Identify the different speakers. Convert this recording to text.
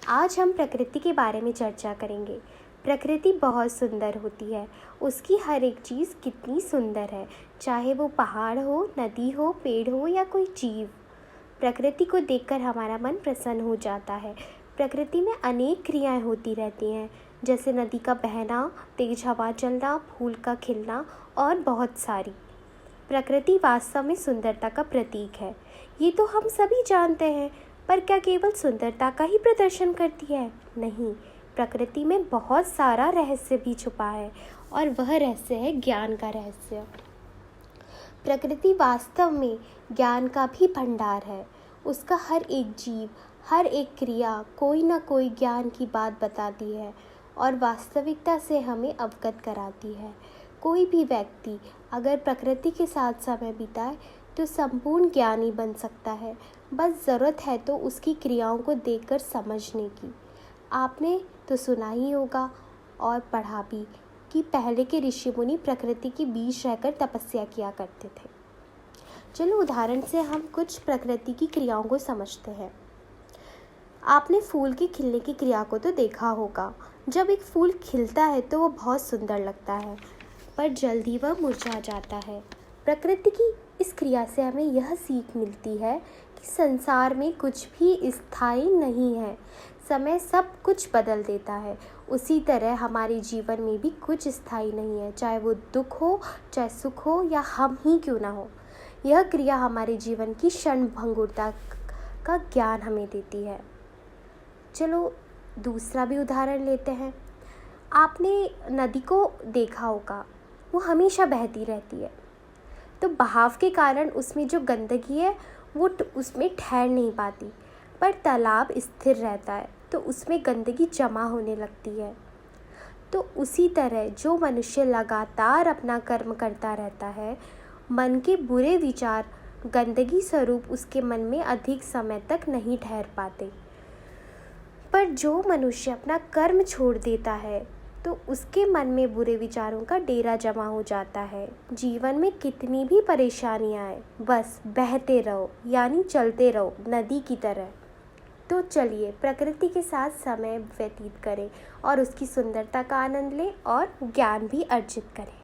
Speaker 1: आज हम प्रकृति के बारे में चर्चा करेंगे। प्रकृति बहुत सुंदर होती है। उसकी हर एक चीज़ कितनी सुंदर है, चाहे वो पहाड़ हो, नदी हो, पेड़ हो या कोई जीव। प्रकृति को देखकर हमारा मन प्रसन्न हो जाता है। प्रकृति में अनेक क्रियाएं होती रहती हैं, जैसे नदी का बहना, तेज हवा चलना, फूल का खिलना और बहुत सारी। प्रकृति वास्तव में सुंदरता का प्रतीक है, ये तो हम सभी जानते हैं। पर क्या केवल सुंदरता का ही प्रदर्शन करती है? नहीं, प्रकृति में बहुत सारा रहस्य भी छुपा है और वह रहस्य है ज्ञान का रहस्य। प्रकृति वास्तव में ज्ञान का भी भंडार है। उसका हर एक जीव, हर एक क्रिया कोई ना कोई ज्ञान की बात बताती है और वास्तविकता से हमें अवगत कराती है। कोई भी व्यक्ति अगर प्रकृति के साथ समय बिताए तो संपूर्ण ज्ञानी बन सकता है। बस ज़रूरत है तो उसकी क्रियाओं को देखकर समझने की। आपने तो सुना ही होगा और पढ़ा भी कि पहले के ऋषि मुनि प्रकृति के बीच रहकर तपस्या किया करते थे। चलो उदाहरण से हम कुछ प्रकृति की क्रियाओं को समझते हैं। आपने फूल के खिलने की क्रिया को तो देखा होगा। जब एक फूल खिलता है तो वो बहुत सुंदर लगता है, पर जल्दी वह मुरझा जाता है। प्रकृति की इस क्रिया से हमें यह सीख मिलती है कि संसार में कुछ भी स्थायी नहीं है। समय सब कुछ बदल देता है। उसी तरह हमारे जीवन में भी कुछ स्थायी नहीं है, चाहे वो दुख हो, चाहे सुख हो या हम ही क्यों ना हो। यह क्रिया हमारे जीवन की क्षणभंगुरता का ज्ञान हमें देती है। चलो दूसरा भी उदाहरण लेते हैं। आपने नदी को देखा होगा, वो हमेशा बहती रहती है, तो बहाव के कारण उसमें जो गंदगी है वो उसमें ठहर नहीं पाती। पर तालाब स्थिर रहता है तो उसमें गंदगी जमा होने लगती है। तो उसी तरह जो मनुष्य लगातार अपना कर्म करता रहता है, मन के बुरे विचार गंदगी स्वरूप उसके मन में अधिक समय तक नहीं ठहर पाते। पर जो मनुष्य अपना कर्म छोड़ देता है तो उसके मन में बुरे विचारों का डेरा जमा हो जाता है। जीवन में कितनी भी परेशानियां आए, बस बहते रहो, यानी चलते रहो नदी की तरह। तो चलिए प्रकृति के साथ समय व्यतीत करें और उसकी सुंदरता का आनंद लें और ज्ञान भी अर्जित करें।